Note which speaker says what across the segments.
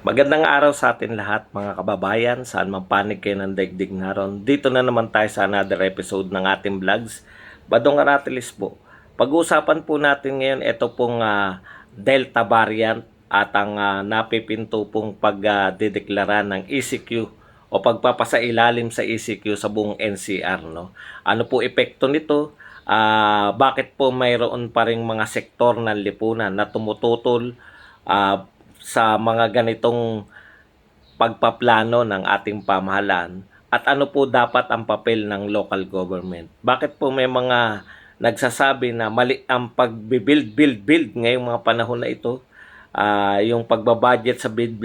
Speaker 1: Magandang araw sa atin lahat mga kababayan, saan man panig kayo ng daigdig naron. Dito na naman tayo sa another episode ng ating vlogs, Badong Aratilis po. Pag-uusapan po natin ngayon ito pong Delta variant at ang napipinto pong pagdedeklara ng ECQ o pagpapasailalim sa ECQ sa buong NCR. No? Ano po epekto nito? Bakit po mayroon pa ring mga sektor ng lipunan na tumututol sa mga ganitong pagpaplano ng ating pamahalaan at ano po dapat ang papel ng local government. Bakit po may mga nagsasabi na mali ang pagbibuild ngayong mga panahon na ito, yung pagbabudget sa build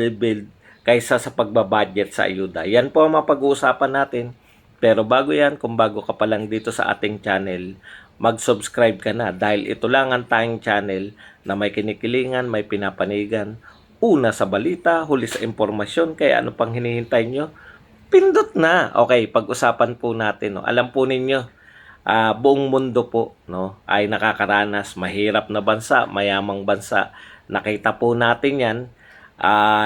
Speaker 1: kaysa sa pagbabudget sa ayuda. Yan po ang mapag-uusapan natin. Pero bago yan, kung bago ka pa lang dito sa ating channel, mag-subscribe ka na dahil ito lang ang tayong channel na may kinikilingan, may pinapanigan, una sa balita, huli sa impormasyon, kaya ano pang hinihintay nyo? Pindot na! Okay, pag-usapan po natin. No? Alam po ninyo, buong mundo po no, ay nakakaranas, mahirap na bansa, mayamang bansa. Nakita po natin yan,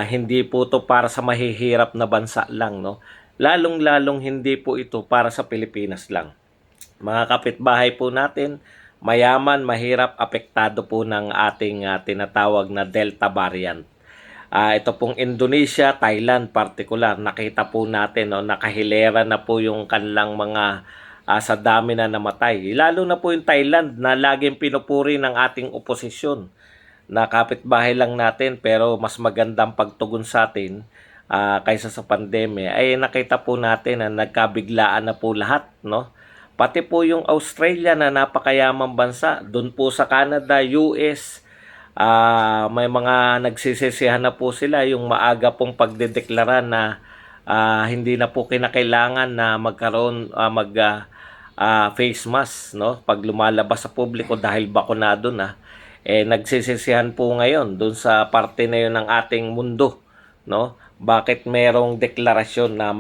Speaker 1: hindi po to para sa mahihirap na bansa lang. No? Lalong-lalong hindi po ito para sa Pilipinas lang. Mga kapitbahay po natin, mayaman, mahirap, apektado po ng ating tinatawag na Delta variant. Ito pong Indonesia, Thailand particular, nakita po natin, no, nakahilera na po yung kanilang mga sa dami na namatay. Lalo na po yung Thailand na laging pinupuri ng ating oposisyon na kapitbahay lang natin pero mas magandang pagtugon sa atin kaysa sa pandemya. Ay nakita po natin na nagkabiglaan na po lahat, no? Pati po yung Australia na napakayamang bansa, doon po sa Canada, US, may mga nagsisisihan na po sila yung maaga pong pagdedeklara na hindi na po kinakailangan na magkaroon face mask no pag lumalabas sa publiko dahil bakunado na. Nagsisisihan po ngayon doon sa parte na yun ng ating mundo, no? Bakit merong deklarasyon na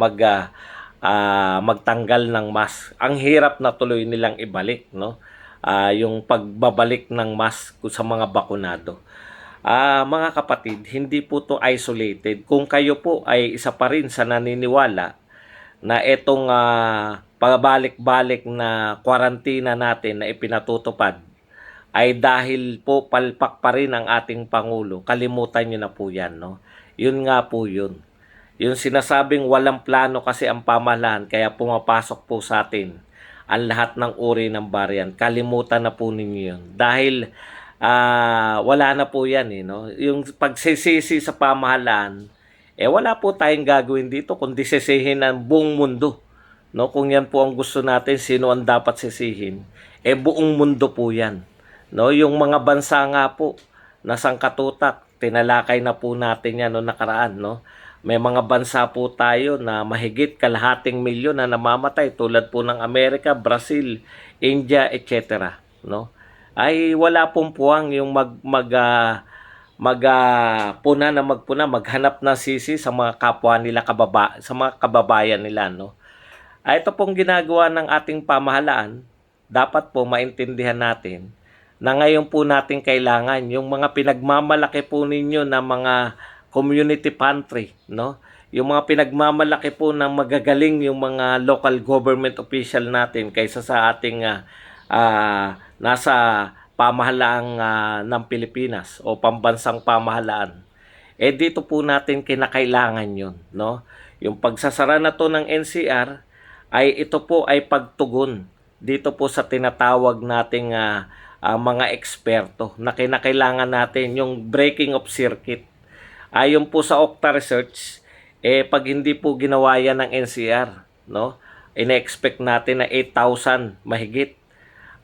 Speaker 1: magtanggal ng mask? Ang hirap na tuloy nilang ibalik, no? Yung pagbabalik ng mask sa mga bakunado. Mga kapatid, hindi po to isolated. Kung kayo po ay isa pa rin sa naniniwala na itong pabalik-balik na kwarantina natin na ipinatutupad ay dahil po palpak pa rin ang ating Pangulo, kalimutan nyo na po yan. No? Yun nga po yun. Yung sinasabing walang plano kasi ang pamahalaan kaya pumapasok po sa atin ang lahat ng uri ng variant. Kalimutan na po ninyo yun. Dahil wala na po yan. No? Yung pagsisisi sa pamahalaan, wala po tayong gagawin dito kundi sisihin ng buong mundo. No? Kung yan po ang gusto natin, sino ang dapat sisihin? Buong mundo po yan. No? Yung mga bansa nga po na sangkatutak, tinalakay na po natin yan noong nakaraan. No? May mga bansa po tayo na mahigit kalahating milyon na namamatay tulad po ng Amerika, Brazil, India, etc. No? Ay wala pong puwang yung maghanap ng sisi sa mga kapwa nila sa mga kababayan nila, no. Ito pong ginagawa ng ating pamahalaan, dapat po maintindihan natin na ngayon po natin kailangan yung mga pinagmamalaki po ninyo na mga community pantry, no? Yung mga pinagmamalaki po ng magagaling yung mga local government official natin kaysa sa ating nasa pamahalaang ng Pilipinas o pambansang pamahalaan. Dito po natin kinakailangan yun, no? Yung pagsasara na to ng NCR ay ito po ay pagtugon dito po sa tinatawag nating mga eksperto na kinakailangan natin yung breaking of circuit. Ayon po sa Okta Research, pag hindi po ginawa yan ng NCR, no, ina-expect natin na 8,000 mahigit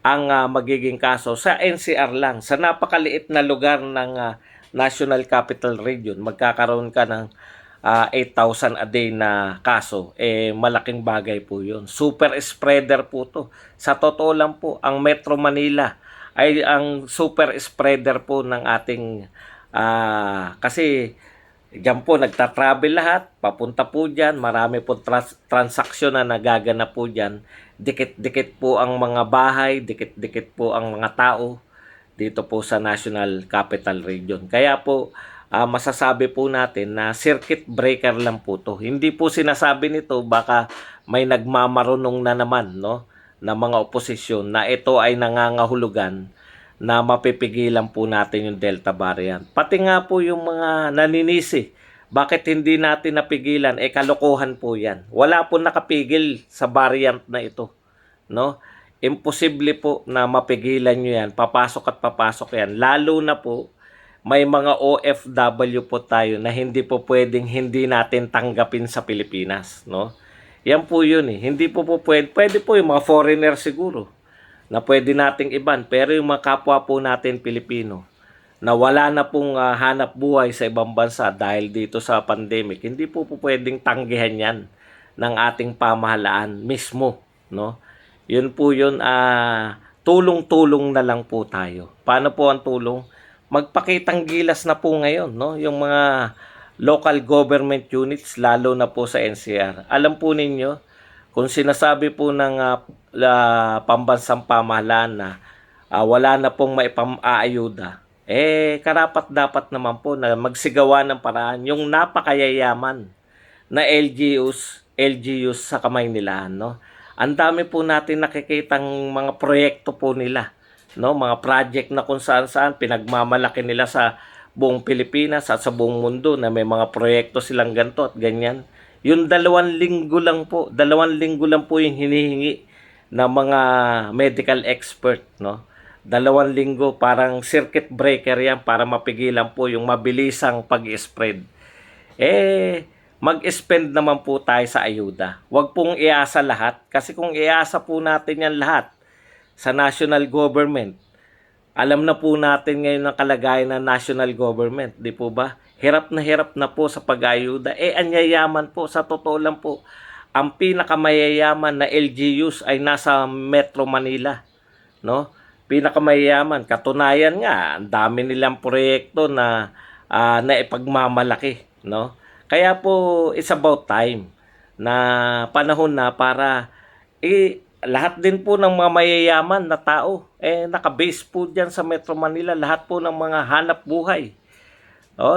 Speaker 1: ang magiging kaso sa NCR lang. Sa napakaliit na lugar ng National Capital Region, magkakaroon ka ng 8,000 a day na kaso. Malaking bagay po yun. Super spreader po to. Sa totoo lang po, ang Metro Manila ay ang super spreader po ng ating kasi diyan po nagta-travel lahat, papunta po diyan, marami po transaksyon na nagaganap po diyan. Dikit-dikit po ang mga bahay, dikit-dikit po ang mga tao dito po sa National Capital Region. Kaya po masasabi po natin na circuit breaker lang po to. Hindi po sinasabi nito baka may nagmamarunong na naman, no, na mga oposisyon na ito ay nangangahulugan na mapipigilan po natin yung Delta variant. Pati nga po yung mga naninisi, bakit hindi natin napigilan? Kalokohan po yan. Wala po nakapigil sa variant na ito, no? Imposible po na mapigilan nyo yan. Papasok at papasok yan. Lalo na po, may mga OFW po tayo na hindi po pwedeng hindi natin tanggapin sa Pilipinas, no? Yan po yun eh. Hindi po pwede po yung mga foreigner siguro na pwede nating iban. Pero yung mga kapwa po natin Pilipino na wala na pong hanap buhay sa ibang bansa dahil dito sa pandemic, hindi po pwedeng tanggihan yan ng ating pamahalaan mismo, no? Yun po yun, tulong-tulong na lang po tayo. Paano po ang tulong? Magpakitang gilas na po ngayon, no? Yung mga local government units, lalo na po sa NCR. Alam po ninyo, kung sinasabi po ng pambansang pamahalaan na wala na pong maipam-aayuda, karapat dapat naman po na magsigawa ng paraan yung napakayayaman na LGUs sa kamay nila, no? Ang dami po natin nakikitang mga proyekto po nila, no? Mga project na kung saan-saan pinagmamalaki nila sa buong Pilipinas at sa buong mundo na may mga proyekto silang ganito at ganyan. Yung 2 linggo lang po yung hinihingi ng mga medical expert, no? 2 linggo, parang circuit breaker yan para mapigilan po yung mabilisang pag-spread. Mag-spend naman po tayo sa ayuda. Huwag pong iasa lahat. Kasi kung iasa po natin yan lahat sa national government, alam na po natin ngayon ang kalagayan ng national government. Di po ba? Hirap na po sa pag-ayuda. Anyayaman po, sa totoo lang po, ang pinakamayayaman na LGUs ay nasa Metro Manila. No? Pinakamayayaman. Katunayan nga, ang dami nilang proyekto na naipagmamalaki. No? Kaya po, it's about time na panahon na para lahat din po ng mga mayayaman na tao, nakabase po dyan sa Metro Manila, lahat po ng mga hanap buhay.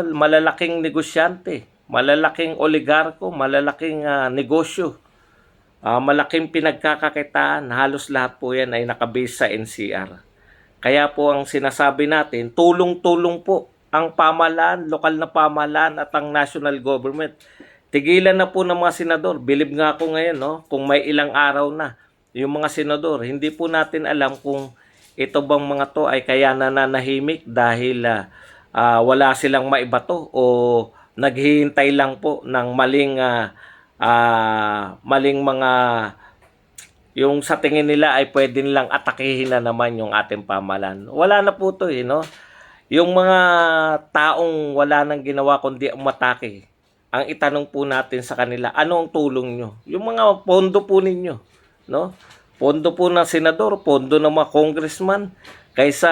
Speaker 1: Malalaking negosyante, malalaking oligarko, malalaking negosyo, malaking pinagkakakitaan, halos lahat po yan ay nakabase sa NCR. Kaya po ang sinasabi natin, tulong-tulong po ang pamahalaan, lokal na pamahalaan at ang national government. Tigilan na po ng mga senador. Bilib nga ako ngayon, no? Kung may ilang araw na yung mga senador, hindi po natin alam kung ito bang mga to ay kaya nananahimik dahil wala silang maibato o naghihintay lang po ng maling mga yung sa tingin nila ay pwede nilang atakihin na naman yung ating pamahalaan. Wala na po to no? Yung mga taong wala nang ginawa kundi umatake, ang itanong po natin sa kanila, ano ang tulong nyo? Yung mga pondo po ninyo, no? Pondo po ng senador, pondo ng mga congressman, kaysa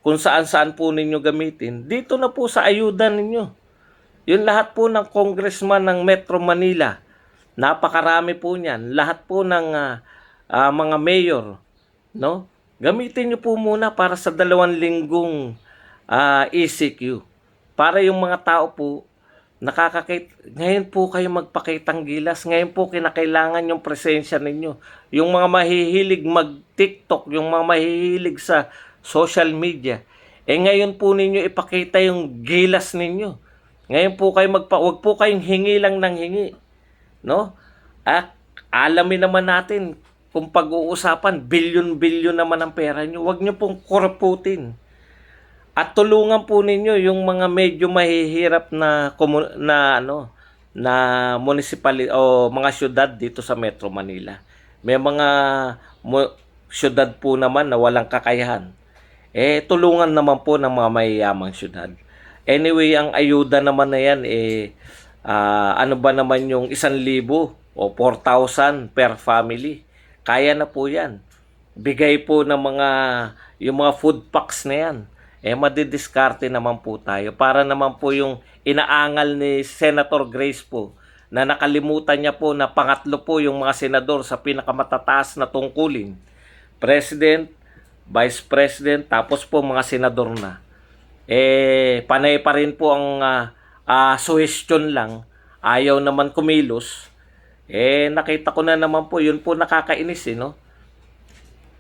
Speaker 1: kung saan-saan po ninyo gamitin, dito na po sa ayuda ninyo. Yung lahat po ng congressman ng Metro Manila, napakarami po niyan. Lahat po ng mga mayor, no? Gamitin nyo po muna para sa 2 linggong ECQ. Para yung mga tao po, ngayon po kayo magpakitang gilas. Ngayon po kinakailangan yung presensya ninyo. Yung mga mahihilig mag-TikTok, yung mga mahihilig sa social media, ngayon po ninyo ipakita yung gilas ninyo. Ngayon po kayo wag po kayong hingi lang ng hingi, no? At alamin naman natin kung pag-uusapan, bilyon-bilyon naman ang pera nyo. Wag nyo pong korputin. At tulungan po ninyo yung mga medyo mahihirap na municipal o mga syudad dito sa Metro Manila. May mga syudad po naman na walang kakayahan. Tulungan naman po ng mga mayayamang syudad. Anyway, ang ayuda naman na yan, ano ba naman yung 1,000 o 4,000 per family? Kaya na po yan. Bigay po ng yung mga food packs na yan. Madidiskarte naman po tayo. Para naman po yung inaangal ni Senator Grace po, na nakalimutan niya po na pangatlo po yung mga senador sa pinakamatataas na tungkulin. President, Vice President, tapos po mga senador na. panay pa rin po ang suggestion lang, ayaw naman kumilos. Nakita ko na naman po, yun po nakakainis no.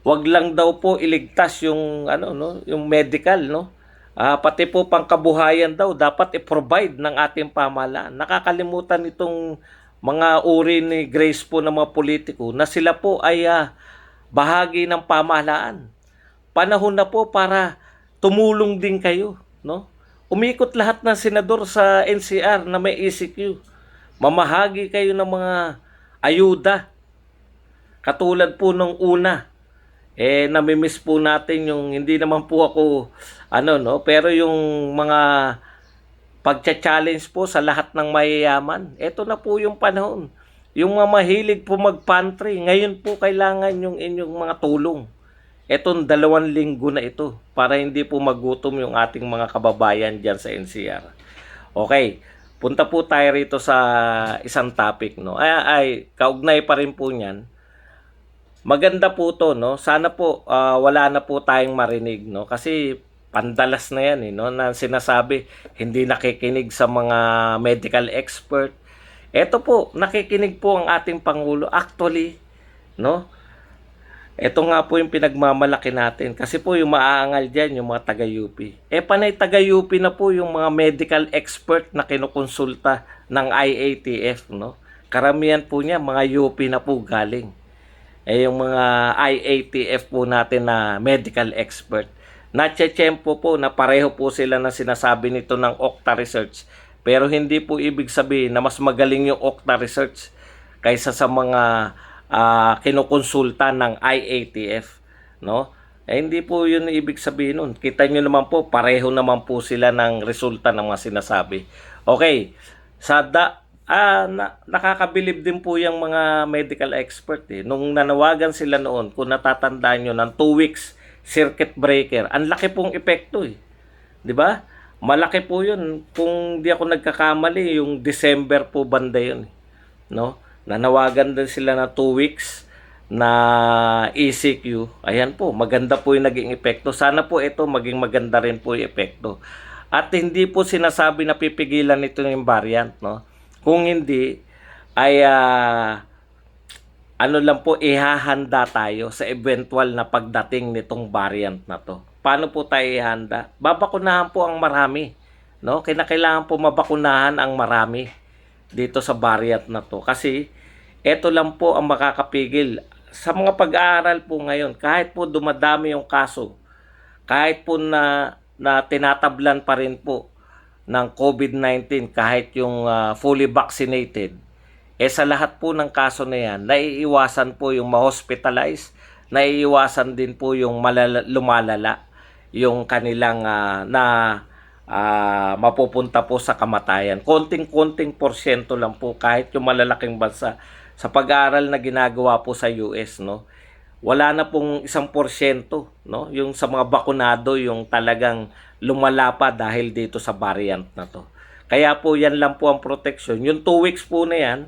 Speaker 1: Wag lang daw po iligtas yung ano no, yung medical no. Pati po pangkabuhayan daw dapat i-provide ng ating pamahalaan. Nakakalimutan itong mga uri ni Grace po ng mga politiko na sila po ay bahagi ng pamahalaan. Panahon na po para tumulong din kayo, no? Umikot lahat ng senador sa NCR na may ECQ. Mamahagi kayo ng mga ayuda. Katulad po nung una, namimiss po natin yung, hindi naman po ako, no, pero yung mga pagcha-challenge po sa lahat ng mayayaman. Ito na po yung panahon. Yung mga mahilig po mag-pantry, ngayon po kailangan yung inyong mga tulong. Etong 2 linggo na ito para hindi po magutom yung ating mga kababayan dyan sa NCR. Okay, punta po tayo rito sa isang topic, no? Kaugnay pa rin po niyan. Maganda po to, no? Sana po wala na po tayong marinig, no? Kasi pandalas na yan, no? Na sinasabi hindi nakikinig sa mga medical expert. Ito po, nakikinig po ang ating Pangulo. Actually, no? Ito nga po yung pinagmamalaki natin. Kasi po yung maaangal dyan, yung mga taga-UP. Panay taga-UP na po yung mga medical expert na kinukonsulta ng IATF, no? Karamihan po niya, mga UP na po galing. Yung mga IATF po natin na medical expert. Natsyempo po na pareho po sila na sinasabi nito ng Okta Research. Pero hindi po ibig sabihin na mas magaling yung Okta Research kaysa sa mga kinukonsulta ng IATF, no? Hindi po yun ibig sabihin nun. Kita nyo naman po, pareho naman po sila ng resulta ng mga sinasabi. Okay, nakakabilib din po yung mga medical expert. Nung nanawagan sila noon, kung natatandaan nyo, ng 2 weeks circuit breaker, ang laki pong epekto eh. Di ba? Malaki po yun. Kung di ako nagkakamali, yung December po banda yun. No? Nanawagan din sila na 2 weeks na ECQ. Ayan po, maganda po yung naging epekto. Sana po ito maging maganda rin po yung epekto. At hindi po sinasabi na pipigilan ito yung variant, no? Kung hindi, ay lang po, ihahanda tayo sa eventual na pagdating nitong variant na to. Paano po tayo ihanda? Babakunahan po ang marami, no? Kinakailangan po mabakunahan ang marami dito sa variant na to. Kasi ito lang po ang makakapigil. Sa mga pag-aaral po ngayon, kahit po dumadami yung kaso, kahit po na tinatablan pa rin po ng COVID-19, kahit yung fully vaccinated, sa lahat po ng kaso na yan, naiiwasan po yung ma-hospitalize, naiiwasan din po yung lumalala, yung kanilang mapupunta po sa kamatayan. Konting-konting porsyento lang po kahit yung malalaking bansa. Sa pag-aaral na ginagawa po sa US, no, wala na pong 1%, no, yung sa mga bakunado yung talagang lumala pa dahil dito sa variant na to. Kaya po yan lang po ang protection. Yung 2 weeks po na yan,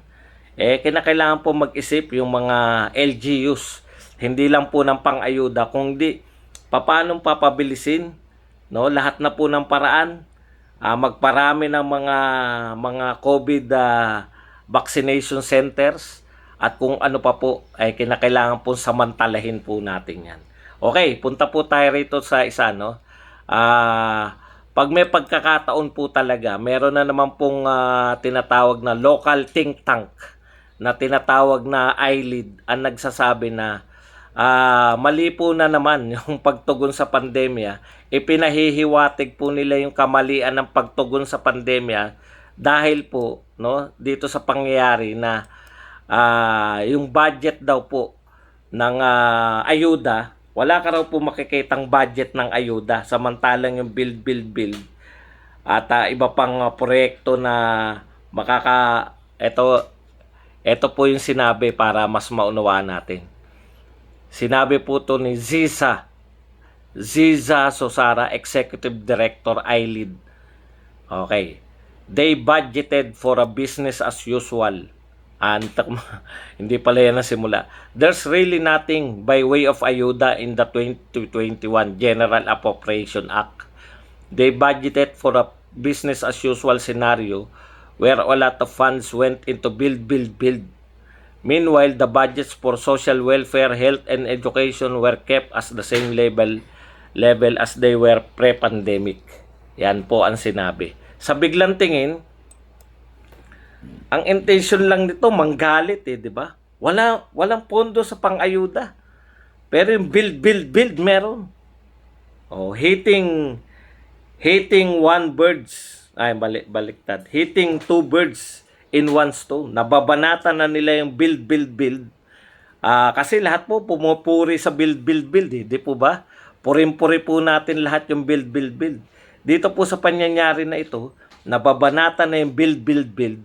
Speaker 1: kinakailangan po mag-isip yung mga LGUs. Hindi lang po ng pang-ayuda, kundi paano papabilisin, no, lahat na po ng paraan, magparami ng mga COVID vaccination centers, at kung ano pa po ay kinakailangan po samantalahin po natin yan. Okay, punta po tayo rito sa isa, no. Pag may pagkakataon po talaga, meron na naman pong tinatawag na local think tank na tinatawag na ILEAD ang nagsasabi na mali po na naman yung pagtugon sa pandemya. Ipinahihiwatig po nila yung kamalian ng pagtugon sa pandemya dahil po, no, dito sa pangyayari na yung budget daw po ng ayuda, wala ka raw po makikitang budget ng ayuda, samantalang yung build at iba pang proyekto na ito po yung sinabi para mas maunawaan natin. Sinabi po to ni Ziza Sosara, Executive Director, ILEAD. Okay. They budgeted for a business as usual. Hindi pala yan na simula. There's really nothing by way of ayuda in the 2021 General Appropriation Act. They budgeted for a business as usual scenario where a lot of funds went into build, build, build. Meanwhile, the budgets for social welfare, health, and education were kept as the same level as they were pre-pandemic. Yan po ang sinabi. Sa biglang tingin, ang intention lang nito manggalit di ba? Walang pondo sa pang-ayuda. Pero yung build, build, build meron. Hitting one birds, baliktad. Hitting two birds in one stone. Nababanatan na nila yung build, build, build. Kasi lahat po pumupuri sa build, build, build. Di po ba? Purim-puri po natin lahat yung build, build, build. Dito po sa pangyayari na ito, nababanatan na yung build, build, build.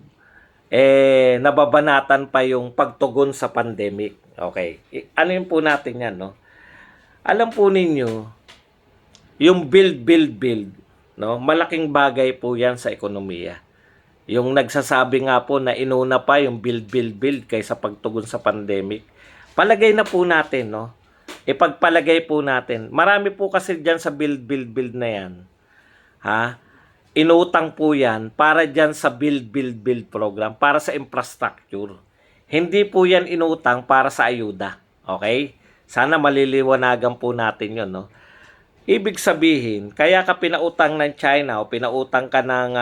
Speaker 1: Nababanatan pa yung pagtugon sa pandemic. Okay. Ano yun po natin yan, no? Alam po ninyo, yung build, build, build, no? Malaking bagay po yan sa ekonomiya. Yung nagsasabi nga po na inuna pa yung build, build, build kaysa pagtugon sa pandemic. Palagay na po natin, no? Ipagpalagay po natin. Marami po kasi dyan sa build, build, build na yan. Inutang po yan para dyan sa build, build, build program, para sa infrastructure. Hindi po yan inutang para sa ayuda. Okay? Sana maliliwanagan po natin yun, no? Ibig sabihin, kaya ka pinautang ng China o pinautang ka ng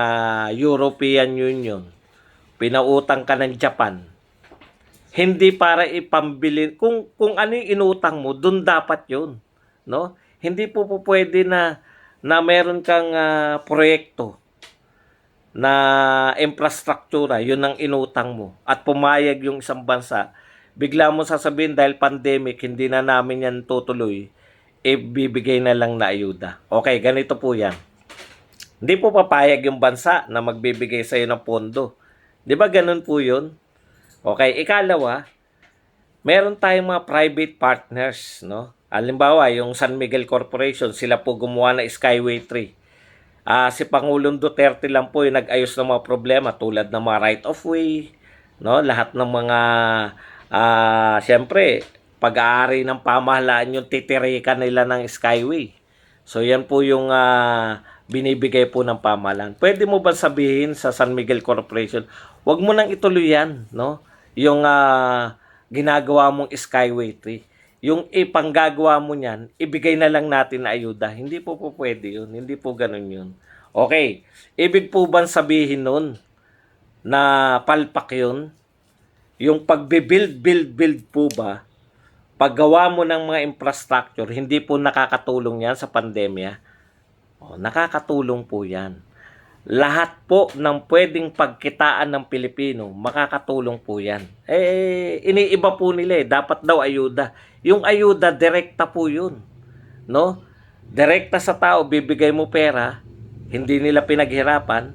Speaker 1: European Union, pinautang ka ng Japan, hindi para ipambili. Kung ano yung inutang mo, dun dapat yun. No? Hindi po pwede na meron kang proyekto na infrastruktura, yun ang inutang mo, at pumayag yung isang bansa, bigla mo sasabihin dahil pandemic, hindi na namin yan tutuloy, bibigay na lang na ayuda. Okay, ganito po yan. Hindi po papayag yung bansa na magbibigay sa'yo ng pondo. Di ba ganun po yun? Okay, ikalawa, meron tayong mga private partners, no? Halimbawa, yung San Miguel Corporation, sila po gumawa ng Skyway 3. Si Pangulong Duterte lang po yung nag-ayos ng mga problema tulad ng mga right of way, no? Lahat ng mga siyempre, pag-aari ng pamahalaan yung titirikan nila ng Skyway. So yan po yung binibigay po ng pamahalaan. Pwede mo ba sabihin sa San Miguel Corporation, wag mo nang ituloy yan, no? Yung ginagawa mong Skyway 3. Yung ipanggagawa mo niyan, ibigay na lang natin na ayuda. Hindi po pwede yun. Hindi po ganun yun. Okay. Ibig po ba sabihin nun na palpak yun? Yung pagbe-build po ba, paggawa mo ng mga infrastructure, hindi po nakakatulong yan sa pandemya? Nakakatulong po yan. Lahat po ng pwedeng pagkitaan ng Pilipino, makakatulong po yan. Iniiba po nila dapat daw ayuda. Yung ayuda, direkta po yun. No? Direkta sa tao, bibigay mo pera, hindi nila pinaghirapan,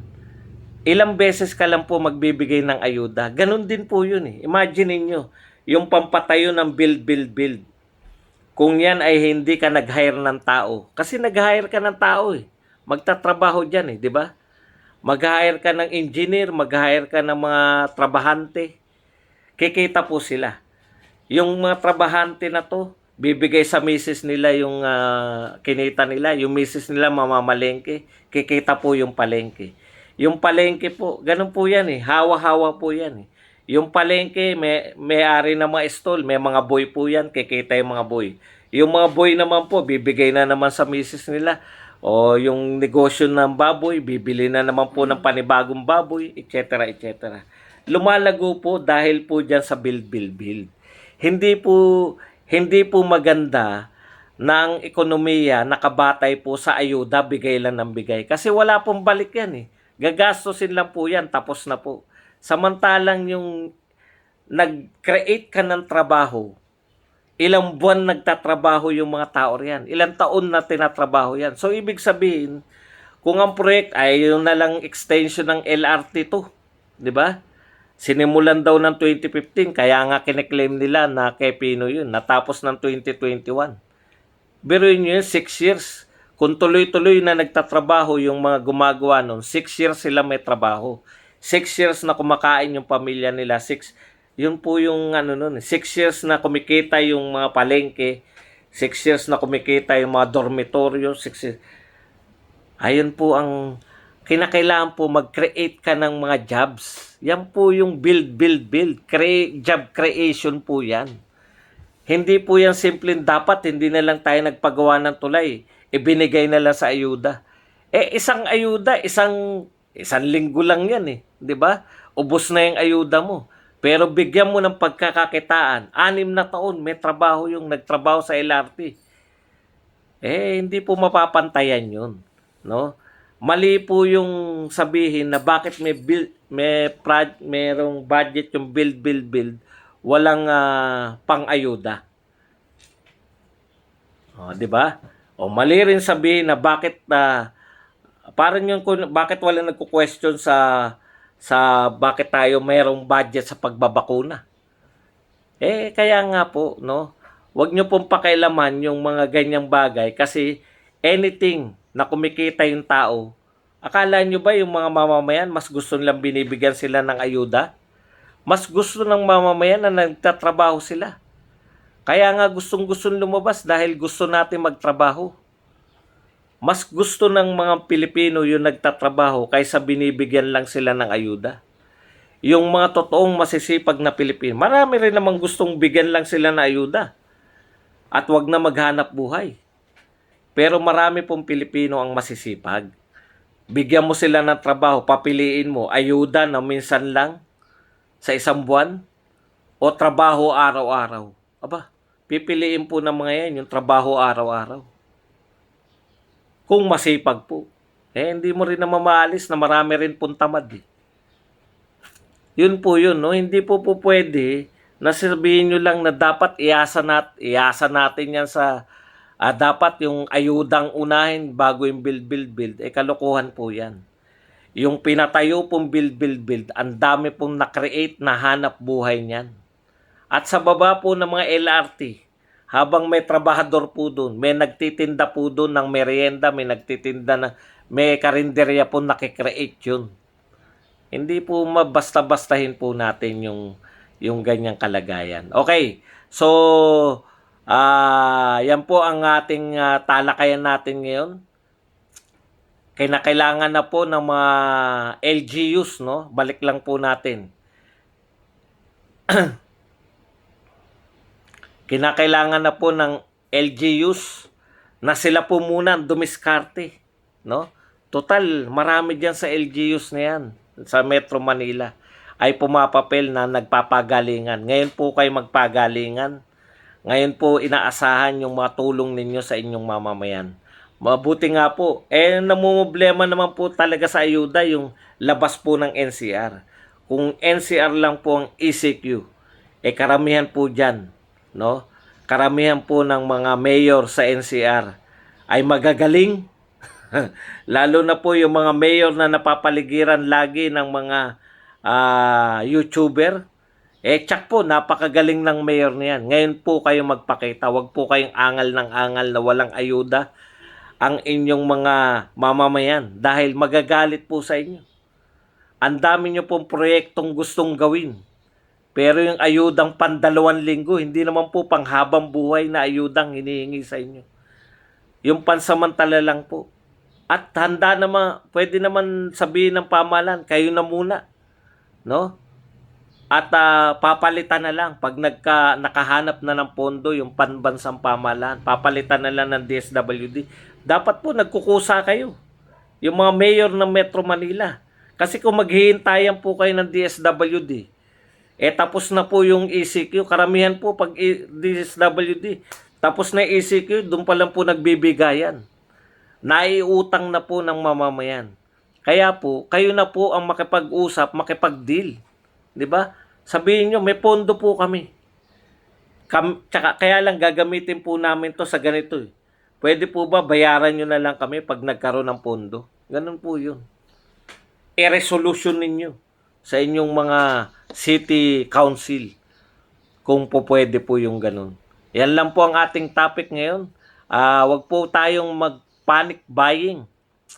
Speaker 1: ilang beses ka lang po magbibigay ng ayuda. Ganun din po yun Imagine niyo yung pampatayo ng build. Kung yan ay hindi ka nag-hire ng tao. Kasi nag-hire ka ng tao Magtatrabaho dyan di ba? Mag-hire ka ng engineer, mag-hire ka ng mga trabahante. Kikita po sila. Yung mga trabahante na to, bibigay sa misis nila yung kinita nila. Yung misis nila mamamalengke. Kikita po yung palengke. Yung palengke po, ganun po yan Hawa-hawa po yan Yung palengke, may-ari ng mga stall, may mga boy po yan, kikita yung mga boy. Yung mga boy naman po, bibigay na naman sa misis nila. O yung negosyo ng baboy, bibili na naman po ng panibagong baboy, etc. Lumalago po dahil po dyan sa build. Hindi po maganda ng ekonomiya nakabatay po sa ayuda, bigay lang ng bigay. Kasi wala pong balik yan Gagastosin lang po yan, tapos na po. Samantalang yung nag-create ka ng trabaho, ilang buwan nagtatrabaho yung mga tao riyan. Ilang taon na tinatrabaho yan. So, ibig sabihin, kung ang project ay yung nalang extension ng LRT to, di ba? Sinimulan daw ng 2015, kaya nga kiniklaim nila na kay Pinoy yun, natapos ng 2021. Biruin nyo yun, 6 years. Kung tuloy-tuloy na nagtatrabaho yung mga gumagawa nun, 6 years sila may trabaho. 6 years na kumakain yung pamilya nila, 6 yun po yung 6 years na kumikita yung mga palengke, 6 years na kumikita yung mga dormitoryo, 6 years. Ayun po ang kinakailangan po, mag-create ka ng mga jobs. Yan po yung build, build, build. Job creation po yan. Hindi po yan simpleng dapat, hindi na lang tayo nagpagawa ng tulay. Ibinigay na lang sa ayuda. Isang ayuda, isang linggo lang yan eh. Di ba? Ubos na yung ayuda mo. Pero bigyan mo ng pagkakakitaan. 6 na taon, may trabaho yung nagtrabaho sa LRT. Hindi po mapapantayan yun. No? Mali po yung sabihin na bakit merong budget yung build, build, build, walang pang-ayuda. Di ba? Mali rin sabihin na bakit parang yung bakit wala nagko-question sa bakit tayo mayroong budget sa pagbabakuna. Kaya nga po, no? Huwag nyo pong pakailaman yung mga ganyang bagay kasi anything na kumikita yung tao, akala nyo ba yung mga mamamayan mas gusto nilang binibigyan sila ng ayuda? Mas gusto ng mamamayan na nagtatrabaho sila. Kaya nga gustong-gustong lumabas dahil gusto natin magtrabaho. Mas gusto ng mga Pilipino yung nagtatrabaho kaysa binibigyan lang sila ng ayuda. Yung mga totoong masisipag na Pilipino, marami rin namang gustong bigyan lang sila ng ayuda at wag na maghanap buhay. Pero marami pong Pilipino ang masisipag. Bigyan mo sila ng trabaho, papiliin mo, ayuda na minsan lang sa isang buwan o trabaho araw-araw. Aba, pipiliin po ng mga yan yung trabaho araw-araw. Kung masipag po. Hindi mo rin na mamaalis na marami rin pong tamad eh. Yun po yun, no? Hindi po pwede na sabihin nyo lang na dapat iasa natin yan sa dapat yung ayudang unahin bago yung build. Kalokohan po yan. Yung pinatayo pong build, ang dami pong na-create na hanap buhay niyan. At sa baba po ng mga LRT, habang may trabahador po doon, may nagtitinda po doon ng merienda, may karinderya po nakikreate yun. Hindi po mabasta-bastahin po natin yung ganyang kalagayan. Okay, so yan po ang ating talakayan natin ngayon. Kinakailangan na po ng mga LGUs, no? Balik lang po natin. Kinakailangan na po ng LGUs na sila po muna dumiskarte, no? Total, marami diyan sa LGUs na yan, sa Metro Manila, ay pumapapel na nagpapagalingan. Ngayon po kayo magpagalingan. Ngayon po inaasahan yung mga tulong ninyo sa inyong mamamayan. Mabuti nga po. Namumblema naman po talaga sa ayuda yung labas po ng NCR. Kung NCR lang po ang ECQ, karamihan po dyan, no? Karamihan po ng mga mayor sa NCR ay magagaling. Lalo na po yung mga mayor na napapaligiran lagi ng mga YouTuber. Tsak po, napakagaling ng mayor niyan. Ngayon po kayo magpakita. Huwag po kayong angal ng angal na walang ayuda ang inyong mga mamamayan dahil magagalit po sa inyo. Ang dami nyo pong proyektong gustong gawin. Pero yung ayudang pan-2 linggo, hindi naman po panghabang buhay na ayudang hinihingi sa inyo. Yung pansamantala lang po. At handa naman, pwede naman sabihin ng pamahalaan, kayo na muna. No? At papalitan na lang pag nakahanap na ng pondo yung panbansang pamahalaan. Papalitan na lang ng DSWD. Dapat po nagkukusa kayo. Yung mga mayor ng Metro Manila. Kasi kung maghihintayan po kayo ng DSWD, tapos na po yung ECQ. Karamihan po pag DSWD, tapos na ECQ, doon pa lang po nagbibigayan. Naiutang na po ng mamamayan. Kaya po, kayo na po ang makipag-usap, makipag-deal. 'Di ba? Sabihin nyo, may pondo po kami. Kaya lang gagamitin po namin to sa ganito. Pwede po ba bayaran nyo na lang kami pag nagkaroon ng pondo? Ganun po yun. I-resolution ninyo sa inyong mga city council kung po pwede po yung ganun. Yan lang po ang ating topic ngayon. Wag po tayong mag-panic buying.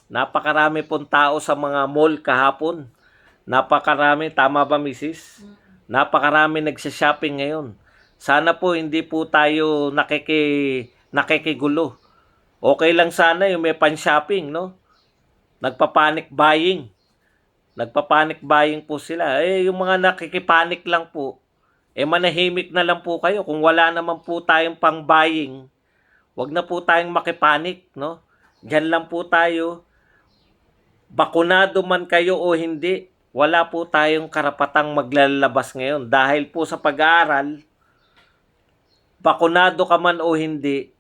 Speaker 1: Napakarami pong tao sa mga mall kahapon. Napakarami, tama ba misis? Napakarami nagsha-shopping ngayon. Sana po hindi po tayo nakikigulo. Okay lang sana yung may pan-shopping, no? nagpa-panic buying. Nagpa-panic buying po sila. Yung mga nakikipanic lang po, manahimik na lang po kayo. Kung wala naman po tayong pang-buying, wag na po tayong makipanik, no? Diyan lang po tayo. Bakunado man kayo o hindi, wala po tayong karapatang maglalabas ngayon. Dahil po sa pag-aaral, bakunado ka man o hindi,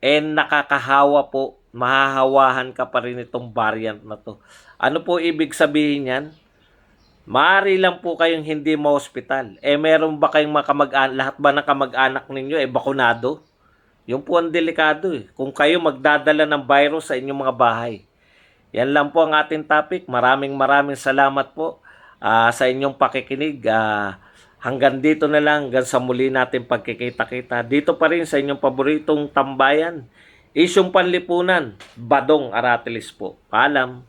Speaker 1: nakakahawa po. Mahahawahan ka pa rin itong variant na to. Ano po ibig sabihin yan? Maaari lang po kayong hindi ma-hospital. Meron ba kayong lahat ba ng kamag-anak ninyo bakunado? Yung po ang delikado Kung kayo magdadala ng virus sa inyong mga bahay. Yan lang po ang ating topic. Maraming salamat po sa inyong pakikinig. Hanggang dito na lang, hanggang sa muli natin pagkikita-kita. Dito pa rin sa inyong paboritong tambayan. Isyong Panlipunan, Badong Aratilis po. Paalam.